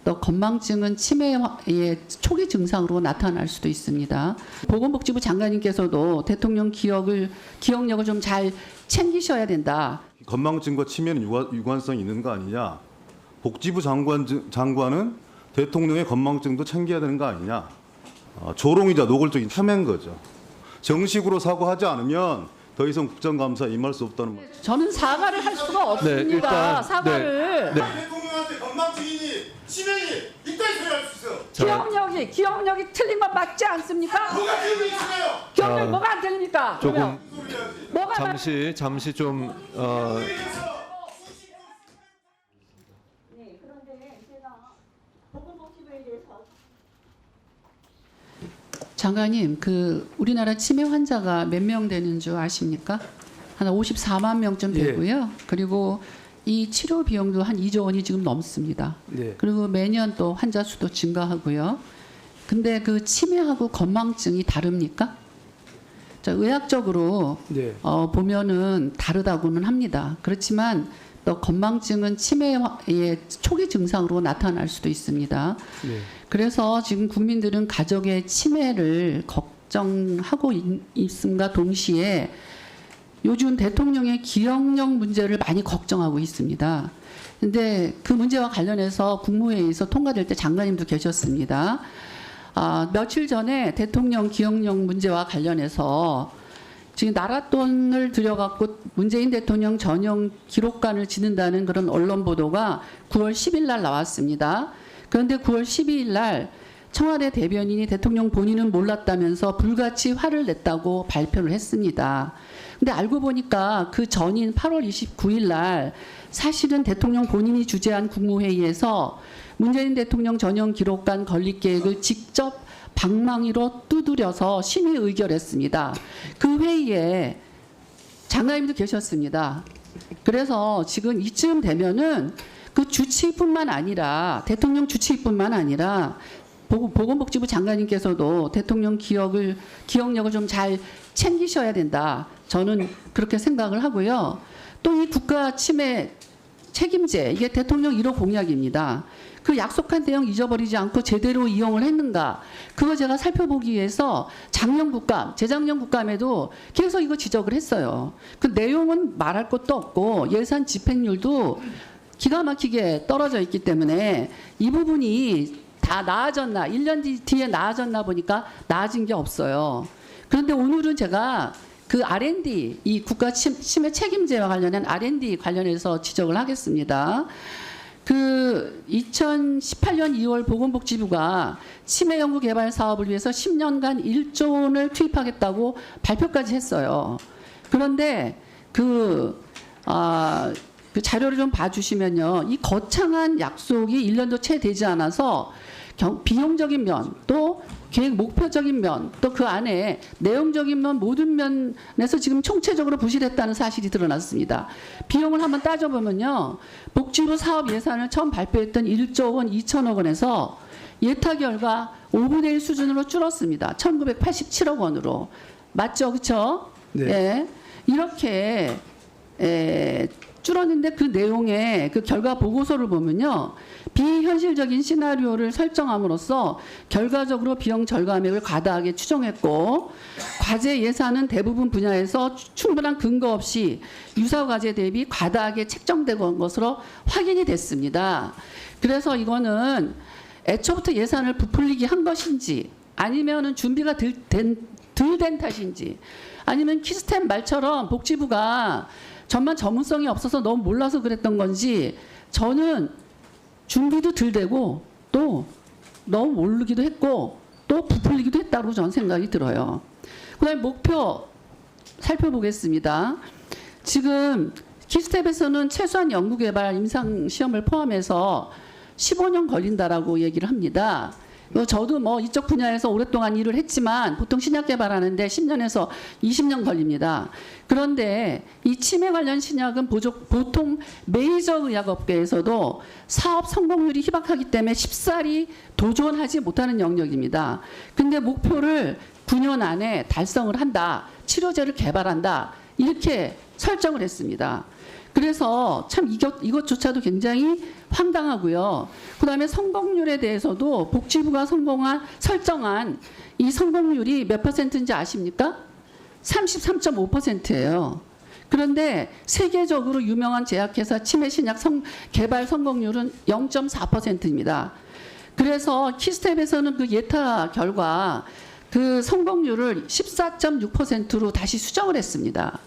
또 건망증은 치매의 초기 증상으로 나타날 수도 있습니다. 보건복지부 장관님께서도 대통령 기억력을 좀 잘 챙기셔야 된다. 건망증과 치매는 유관성이 있는 거 아니냐? 복지부 장관은 대통령의 건망증도 챙겨야 되는 거 아니냐? 조롱이자 노골적인 폄훼인 거죠. 정식으로 사과하지 않으면 더 이상 국정감사에 임할 수 없다는 말. 저는 사과를 할 수가 없습니다. 일단, 사과를. 대통령한테 건망증이니 치매니 이따위 소리 할 수 있어요. 기억력이 틀린 건 맞지 않습니까? 뭐가 틀리고 있어요? 기억력 뭐가 안 틀립니까? 조금 뭐가 잠시 좀 네, 그런데 제가 보건복지부에 대해서 장관님, 우리나라 치매 환자가 몇 명 되는 줄 아십니까? 한 54만 명쯤 되고요. 그리고 이 치료 비용도 한 2조 원이 지금 넘습니다. 그리고 매년 또 환자 수도 증가하고요. 근데 그 치매하고 건망증이 다릅니까? 자, 의학적으로 보면은 다르다고는 합니다. 그렇지만 또 건망증은 치매의 초기 증상으로 나타날 수도 있습니다. 그래서 지금 국민들은 가족의 치매를 걱정하고 있음과 동시에 요즘 대통령의 기억력 문제를 많이 걱정하고 있습니다. 근데 그 문제와 관련해서 국무회의에서 통과될 때 장관님도 계셨습니다. 며칠 전에 대통령 기억력 문제와 관련해서 지금 나라 돈을 들여갖고 문재인 대통령 전용 기록관을 짓는다는 그런 언론 보도가 9월 10일 날 나왔습니다. 그런데 9월 12일 날 청와대 대변인이 대통령 본인은 몰랐다면서 불같이 화를 냈다고 발표를 했습니다. 근데 알고 보니까 그 전인 8월 29일 날 사실은 대통령 본인이 주재한 국무회의에서 문재인 대통령 전용 기록관 건립 계획을 직접 방망이로 두드려서 심의 의결했습니다. 그 회의에 장관님도 계셨습니다. 그래서 지금 이쯤 되면은 그 주치의뿐만 아니라 대통령 주치의뿐만 아니라 보건복지부 장관님께서도 대통령 기억력을 좀 잘 챙기셔야 된다. 저는 그렇게 생각을 하고요. 또 이 국가 치매 책임제, 이게 대통령 1호 공약입니다. 그 약속한 대응 잊어버리지 않고 제대로 이용을 했는가? 그거 제가 살펴보기 위해서 작년 국감, 재작년 국감에도 계속 이거 지적을 했어요. 그 내용은 말할 것도 없고 예산 집행률도 기가 막히게 떨어져 있기 때문에 이 부분이 다 나아졌나, 1년 뒤에 나아졌나 보니까 나아진 게 없어요. 그런데 오늘은 제가 그 R&D, 이 국가 치매 책임제와 관련한 R&D 관련해서 지적을 하겠습니다. 그 2018년 2월 보건복지부가 치매 연구 개발 사업을 위해서 10년간 1조 원을 투입하겠다고 발표까지 했어요. 그런데 그 자료를 좀 봐주시면요, 이 거창한 약속이 1년도 채 되지 않아서 비용적인 면, 또 계획 목표적인 면, 또 그 안에 내용적인 면, 모든 면에서 지금 총체적으로 부실했다는 사실이 드러났습니다. 비용을 한번 따져보면요, 복지부 사업 예산을 처음 발표했던 1조 원 2천억 원에서 예타 결과 5분의 1 수준으로 줄었습니다. 1987억 원으로. 맞죠? 그렇죠? 네. 예. 이렇게 줄었는데 그 내용의 그 결과 보고서를 보면요, 비현실적인 시나리오를 설정함으로써 결과적으로 비용 절감액을 과다하게 추정했고, 과제 예산은 대부분 분야에서 충분한 근거 없이 유사 과제 대비 과다하게 책정된 것으로 확인이 됐습니다. 그래서 이거는 애초부터 예산을 부풀리게 한 것인지, 아니면은 준비가 덜 된 탓인지, 아니면 키스템 말처럼 복지부가 전문성이 없어서 너무 몰라서 그랬던 건지, 저는 준비도 덜 되고 또 너무 모르기도 했고 또 부풀리기도 했다고 저는 생각이 들어요. 그다음에 목표 살펴보겠습니다. 지금 키스텝에서는 최소한 연구개발 임상시험을 포함해서 15년 걸린다라고 얘기를 합니다. 저도 뭐 이쪽 분야에서 오랫동안 일을 했지만 보통 신약 개발하는데 10년에서 20년 걸립니다. 그런데 이 치매 관련 신약은 보통 메이저 의약업계에서도 사업 성공률이 희박하기 때문에 쉽사리 도전하지 못하는 영역입니다. 근데 목표를 9년 안에 달성을 한다, 치료제를 개발한다, 이렇게 설정을 했습니다. 그래서 참 이것조차도 굉장히 황당하고요. 그다음에 성공률에 대해서도 복지부가 설정한 이 성공률이 몇 %인지 아십니까? 33.5%예요. 그런데 세계적으로 유명한 제약회사 치매 신약 개발 성공률은 0.4%입니다. 그래서 키스텝에서는 그 예타 결과 그 성공률을 14.6%로 다시 수정을 했습니다.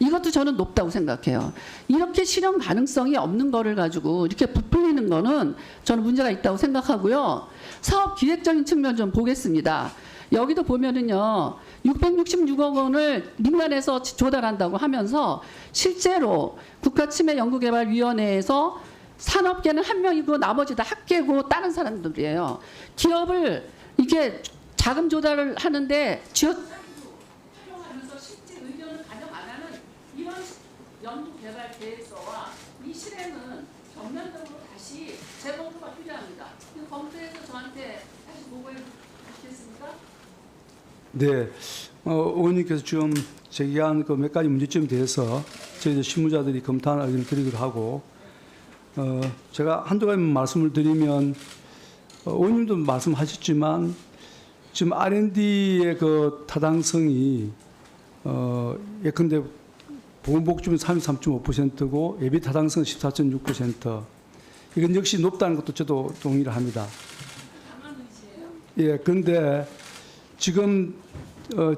이것도 저는 높다고 생각해요. 이렇게 실현 가능성이 없는 거를 가지고 이렇게 부풀리는 거는 저는 문제가 있다고 생각하고요. 사업 기획적인 측면 좀 보겠습니다. 여기도 보면은요, 666억 원을 민간에서 조달한다고 하면서 실제로 국가치매연구개발위원회에서 산업계는 한 명이고 나머지 다 학계고 다른 사람들이에요. 기업을 이렇게 자금 조달을 하는데 활용하면서 실제 의견을 반영 안 하는 이런 연구개발 계획서와 이 실행은 전면적으로 다시 재검토가 필요합니다. 이거 검토해서 저한테 다시 보고해 주시겠습니까? 네, 의원님께서 지금 제기한 그 몇 가지 문제점에 대해서 저희 실무자들이 검토하는 의견을 드리기로 하고, 제가 한두 가지 말씀을 드리면, 의원님도 말씀하셨지만 지금 R&D의 그 타당성이 예컨대 보건복지부는 33.5%고 예비 타당성은 14.6%. 이건 역시 높다는 것도 저도 동의를 합니다. 예, 그런데 지금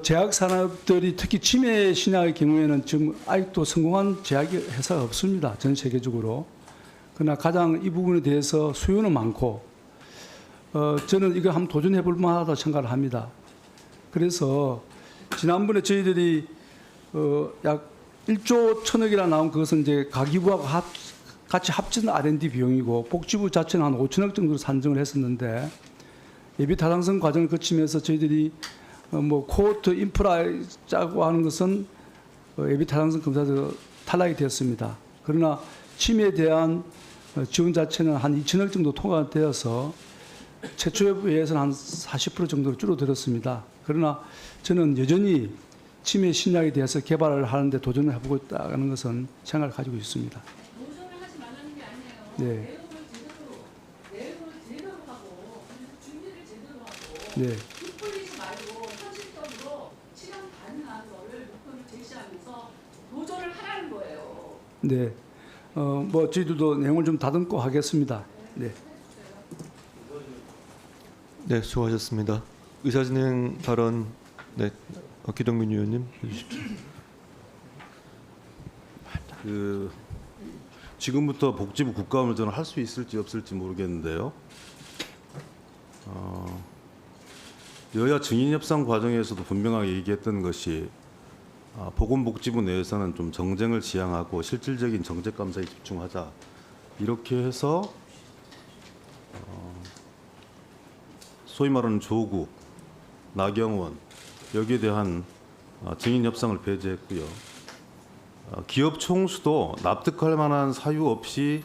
제약 산업들이 특히 치매 신약의 경우에는 지금 아직도 성공한 제약 회사가 없습니다. 전 세계적으로. 그러나 가장 이 부분에 대해서 수요는 많고, 저는 이거 한번 도전해 볼 만하다고 생각을 합니다. 그래서 지난번에 저희들이 약 1조 1천억이나 나온 그것은 이제 가기부하고 같이 합친 R&D 비용이고, 복지부 자체는 한 5천억 정도로 산정을 했었는데, 예비 타당성 과정을 거치면서 저희들이 뭐 코호트 인프라 짜고 하는 것은 예비 타당성 검사에서 탈락이 되었습니다. 그러나 치매에 대한 지원 자체는 한 2천억 정도 통과되어서 최초에 비해서는 한 40% 정도로 줄어들었습니다. 그러나 저는 여전히 치매 신약에 대해서 개발을 하는데 도전을 해보고 있다는 것은 생각을 가지고 있습니다. 도전을 하지 말라는 게 아니에요. 네. 내용을 제대로 하고 준비를 제대로 하고 네. 부풀리지 말고 현실적으로 실현 가능한 거를 목표를 제시하면서 도전을 하라는 거예요. 네. 뭐 저희들도 내용을 좀 다듬고 하겠습니다. 네. 네, 수고하셨습니다. 의사진행 발언, 네, 기동민 의원님 해주십시오. 지금부터 복지부 국가원전을 할 수 있을지 없을지 모르겠는데요. 여야 증인 협상 과정에서도 분명하게 얘기했던 것이 보건복지부 내에서는 좀 정쟁을 지향하고 실질적인 정책 감사에 집중하자, 이렇게 해서 소위 말하는 조국, 나경원 여기에 대한 증인 협상을 배제했고요. 기업 총수도 납득할 만한 사유 없이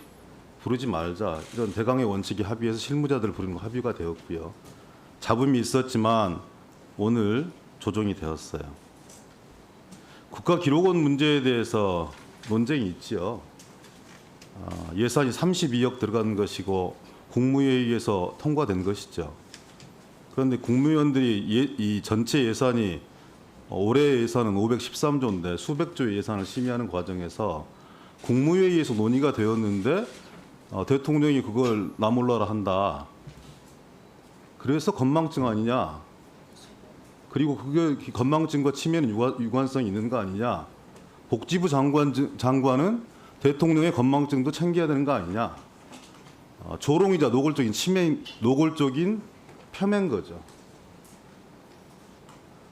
부르지 말자, 이런 대강의 원칙이 합의해서 실무자들 부르는 거 합의가 되었고요. 잡음이 있었지만 오늘 조정이 되었어요. 국가기록원 문제에 대해서 논쟁이 있지요. 예산이 32억 들어간 것이고 국무회의에서 통과된 것이죠. 그런데 국무위원들이 이 전체 예산이 올해 예산은 513조인데 수백조의 예산을 심의하는 과정에서 국무회의에서 논의가 되었는데 대통령이 그걸 나몰라라 한다. 그래서 건망증 아니냐. 그리고 그게 건망증과 치매는 유관성이 있는 거 아니냐. 복지부 장관은 대통령의 건망증도 챙겨야 되는 거 아니냐. 조롱이자 노골적인 폄훼인 거죠.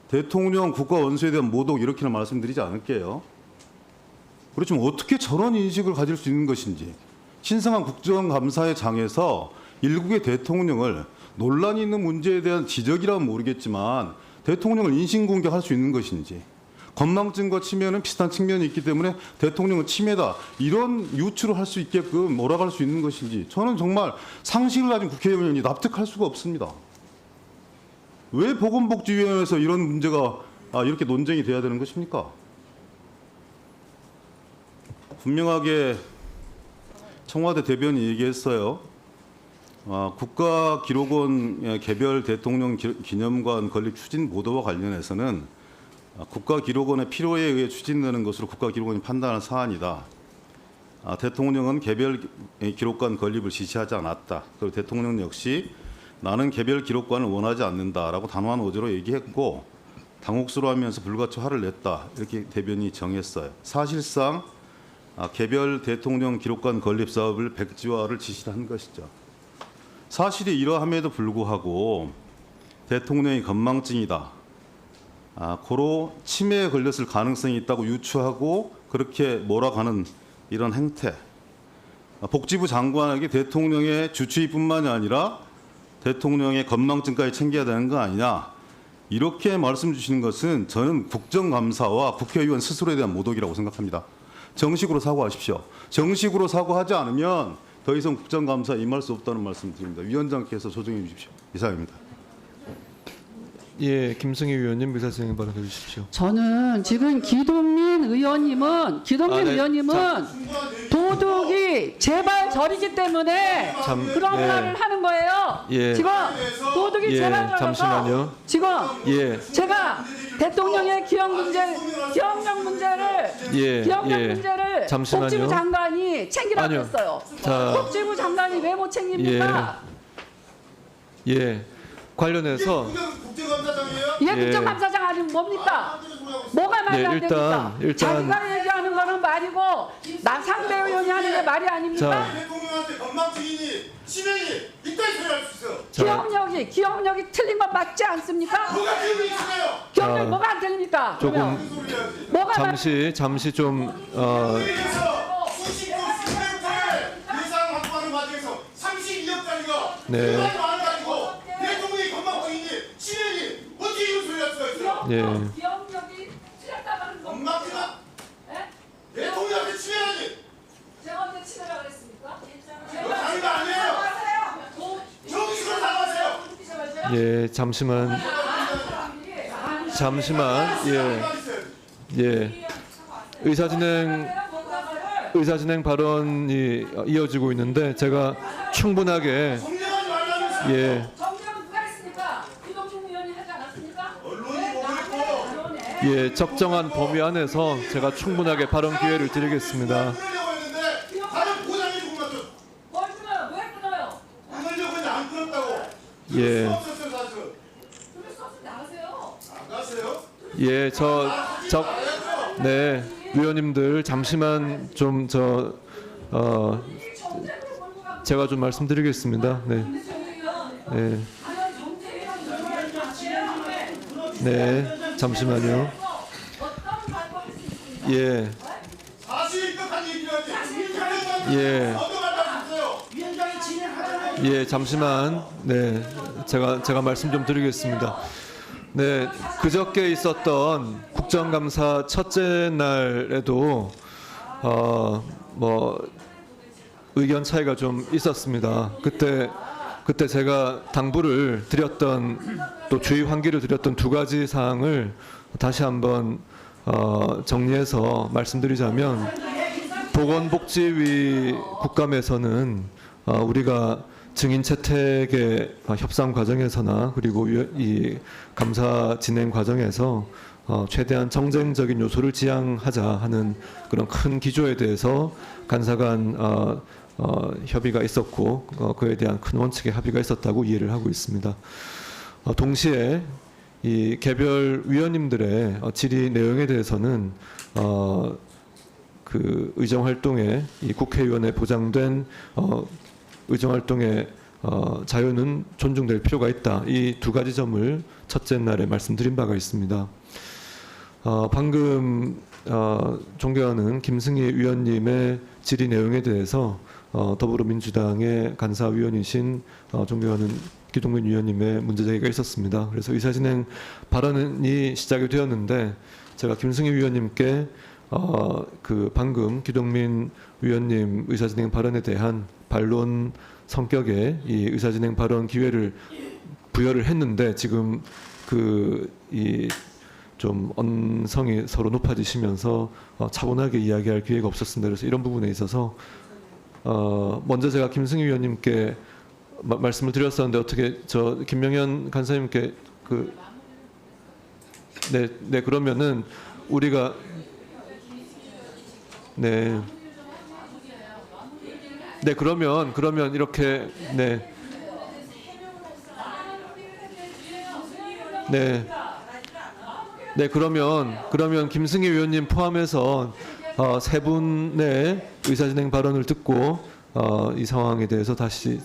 대통령 국가 원수에 대한 모독, 이렇게는 말씀드리지 않을게요. 그렇지만 어떻게 저런 인식을 가질 수 있는 것인지, 신성한 국정감사의 장에서 일국의 대통령을 논란이 있는 문제에 대한 지적이라면 모르겠지만 대통령을 인신공격할 수 있는 것인지, 건망증과 치매는 비슷한 측면이 있기 때문에 대통령은 치매다, 이런 유추를 할 수 있게끔 몰아갈 수 있는 것인지, 저는 정말 상식을 가진 국회의원이 납득할 수가 없습니다. 왜 보건복지위원회에서 이런 문제가 이렇게 논쟁이 돼야 되는 것입니까? 분명하게 청와대 대변인이 얘기했어요. 국가기록원 개별 대통령 기념관 건립 추진 보도와 관련해서는 국가기록원의 필요에 의해 추진되는 것으로 국가기록원이 판단한 사안이다. 대통령은 개별 기록관 건립을 지시하지 않았다. 그리고 대통령 역시 나는 개별 기록관을 원하지 않는다라고 단호한 어조로 얘기했고 당혹스러워하면서 불같이 화를 냈다. 이렇게 대변인이 정했어요. 사실상 개별 대통령 기록관 건립 사업을 백지화를 지시한 것이죠. 사실이 이러함에도 불구하고 대통령이 건망증이다. 고로 치매에 걸렸을 가능성이 있다고 유추하고 그렇게 몰아가는 이런 행태. 복지부 장관에게 대통령의 주치의뿐만이 아니라 대통령의 건망증까지 챙겨야 되는 거 아니냐. 이렇게 말씀 주시는 것은 저는 국정감사와 국회의원 스스로에 대한 모독이라고 생각합니다. 정식으로 사과하십시오. 정식으로 사과하지 않으면 더 이상 국정감사에 임할 수 없다는 말씀 드립니다. 위원장께서 조정해 주십시오. 이상입니다. 예, 김승희 위원님 의사진행 발언해 주십시오. 저는 지금 기동민 의원님은 도둑이 제발 저리기 때문에 그런 예. 말을 하는 거예요. 예. 지금 도둑이 예, 제발 저려서 잠시만요. 지금 예. 제가 대통령의 기억력 문제를 잠시만요. 복지부 장관이 챙기라고 아니요. 했어요. 자. 복지부 장관이 왜 못 챙깁니까? 예. 관련해서 얘 국정감사장 아니면 뭡니까? 뭐가 말이 안 됩니까? 일단 자기가 얘기하는 거는 말이고 나 상대 의원이 하는 게 말이 아닙니까? 자. 대통령한테 건망증이니 치명이 이따위 소리 할 수 있어. 기억력이 틀린 건 맞지 않습니까? 뭐가 기억이 있어요? 기억력 뭐가 안 틀립니까? 그러면 조금 뭐가 잠시 좀 그래서 수십 건 수백억짜리 예산 확보하는 과정에서 32억짜리가 네. 그만 많아가지고 대통령이 건망증이니 치명이 어떻게 이런 소리 할 수가 있어요? 예. 기억력이 틀렸다는 거. 건망증아? 예? 대통령한테 치명하니 제가 언제 치매라고 그랬습니까? 그거 다른 거 아니에요? 정식으로 나가세요. 예, 잠시만. 예. 의사진행 발언이 이어지고 있는데 제가 충분하게 정리하지 말라면서 예. 정리하면 누가 했습니까? 기동민 의원이 하지 않았습니까? 언론이 보고 있고 예, 적정한 범위 안에서 제가 충분하게 발언 기회를 드리겠습니다. 끊으려고 했는데 다른 보장해 주고 나서 뭘 끊어요? 왜 끊어요? 끊으려고 했는데 안 끊었다고. 예. 없었어요 사실은. 그럴 수 없으면 나가세요. 안 가세요? 예, 네, 위원님들 잠시만 좀 제가 좀 말씀드리겠습니다. 네. 네. 네, 잠시만요. 예. 사실 입각한 얘기를 하지. 예. 어떤 말 하셨어요? 예, 잠시만. 네, 제가 말씀 좀 드리겠습니다. 네, 그저께 있었던 국정감사 첫째 날에도 뭐 의견 차이가 좀 있었습니다. 그때 제가 당부를 드렸던 또 주의 환기를 드렸던 두 가지 사항을 다시 한번 정리해서 말씀드리자면 보건복지위 국감에서는 우리가 증인 채택의 협상 과정에서나 그리고 이 감사 진행 과정에서 최대한 정쟁적인 요소를 지양하자 하는 그런 큰 기조에 대해서 간사간 협의가 있었고 그에 대한 큰 원칙의 합의가 있었다고 이해를 하고 있습니다. 동시에 이 개별 위원님들의 질의 내용에 대해서는 그 의정 활동에 이 국회의원에 보장된 의정 활동의 자유는 존중될 필요가 있다. 이 두 가지 점을 첫째 날에 말씀드린 바가 있습니다. 방금 존경하는 김승희 위원님의 질의 내용에 대해서 더불어민주당의 간사위원이신 존경하는 기동민 위원님의 문제제기가 있었습니다. 그래서 의사진행 발언이 시작이 되었는데 제가 김승희 위원님께 그 방금 기동민 위원님 의사진행 발언에 대한 반론 성격의 이 의사진행 발언 기회를 부여를 했는데 지금 이 좀 언성이 서로 높아지시면서 차분하게 이야기할 기회가 없었습니다. 그래서 이런 부분에 있어서 먼저 제가 김승희 위원님께 말씀을 드렸었는데 어떻게 저 김명현 간사님께 네 그러면은 우리가 네 그러면 이렇게 그러면 김승희 위원님 포함해서 세 분의 의사진행 발언을 듣고 이 상황에 대해서 다시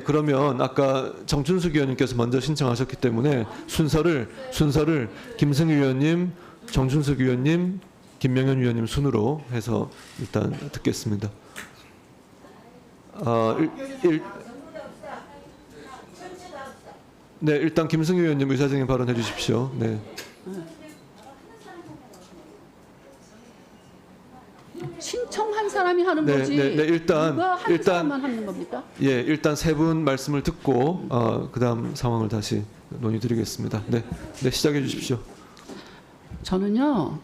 그러면 아까 정춘숙 위원님께서 먼저 신청하셨기 때문에 순서를 김승희 위원님, 정춘숙 위원님, 김명현 위원님 순으로 해서 일단 듣겠습니다. 네, 일단 김승희 위원님 의사진행 발언해 주십시오. 네. 신청한 사람이 하는 네, 거지. 일단 누가 한 사람만 하는 겁니까? 예, 일단 세 분 말씀을 듣고 그다음 상황을 다시 논의드리겠습니다. 네, 시작해 주십시오. 저는요.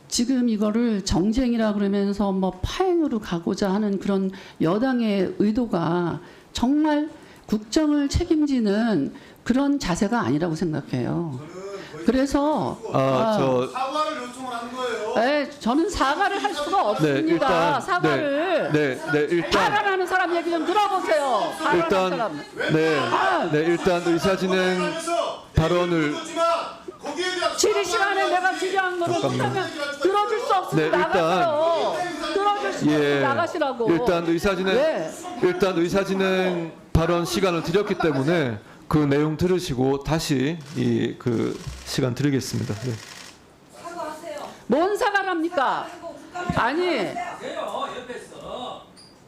지금 이거를 정쟁이라 그러면서 뭐 파행으로 가고자 하는 그런 여당의 의도가 정말 국정을 책임지는 그런 자세가 아니라고 생각해요. 그래서 사과를 요청을 한 거예요. 저는 사과를 할 수가 없습니다. 사과를 일단 발언하는 사람 얘기 좀 들어보세요. 일단 의사진행 발언을 질의 시간에 내가 질의한 거를 못하면 들어줄 수 없으면 나가세요. 들어줄 수 없으면 나가시라고. 일단 의사진행 발언 시간을 드렸기 때문에 그 내용 들으시고 다시 그 시간 드리겠습니다. 네. 뭔 사과를 합니까? 아니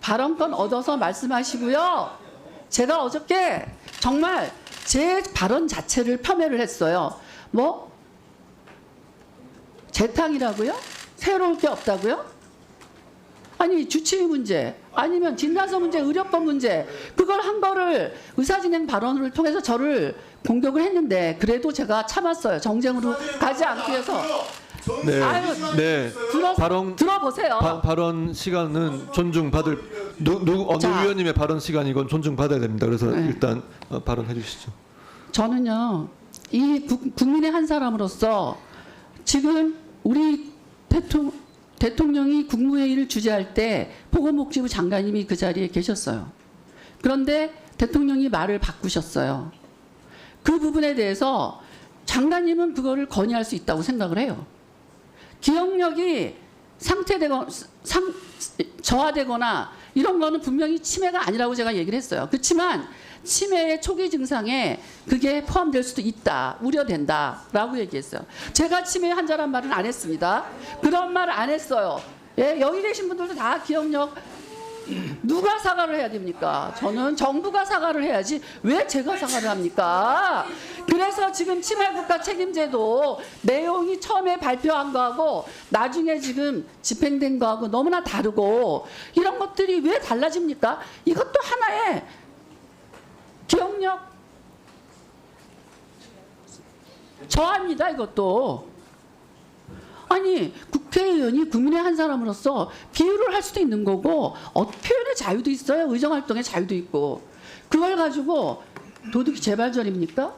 발언권 얻어서 말씀하시고요. 제가 어저께 정말 제 발언 자체를 폄훼를 했어요. 뭐 재탕이라고요? 새로울 게 없다고요? 아니 주치의 문제 아니면 진단서 문제, 의료법 문제 그걸 한 거를 의사진행 발언을 통해서 저를 공격을 했는데 그래도 제가 참았어요. 정쟁으로 가지 않기 위해서. 들어보세요. 발언 시간은 존중받을 어느 위원님의 발언 시간 이건 존중받아야 됩니다. 그래서 일단 발언해 주시죠. 저는요. 이 국민의 한 사람으로서 지금 우리 대통령이 국무회의를 주재할 때 보건복지부 장관님이 그 자리에 계셨어요. 그런데 대통령이 말을 바꾸셨어요. 그 부분에 대해서 장관님은 그거를 건의할 수 있다고 생각을 해요. 기억력이 저하되거나 이런 거는 분명히 치매가 아니라고 제가 얘기를 했어요. 그렇지만 치매의 초기 증상에 그게 포함될 수도 있다, 우려된다라고 얘기했어요. 제가 치매 환자란 말은 안 했습니다. 그런 말 안 했어요. 예, 여기 계신 분들도 다 기억력 누가 사과를 해야 됩니까? 저는 정부가 사과를 해야지 왜 제가 사과를 합니까? 그래서 지금 치매국가 책임제도 내용이 처음에 발표한 거하고 나중에 지금 집행된 거하고 너무나 다르고 이런 것들이 왜 달라집니까? 이것도 하나의 기억력 저하입니다. 이것도. 아니 국회의원이 국민의 한 사람으로서 비유를 할 수도 있는 거고 표현의 자유도 있어요. 의정활동의 자유도 있고 그걸 가지고 도둑이 재발절입니까?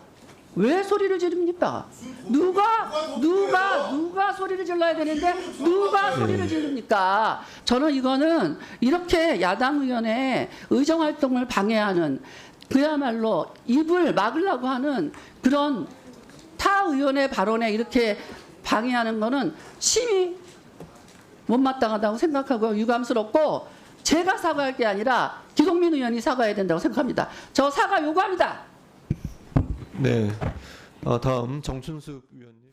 왜 소리를 지릅니까? 누가 소리를 질러야 되는데 누가 소리를 지릅니까? 저는 이거는 이렇게 야당 의원의 의정활동을 방해하는 그야말로 입을 막으려고 하는 그런 타 의원의 발언에 이렇게 방해하는 거는 심히 못마땅하다고 생각하고 유감스럽고 제가 사과할 게 아니라 기동민 의원이 사과해야 된다고 생각합니다. 저 사과 요구합니다. 네, 다음 정춘숙 위원님.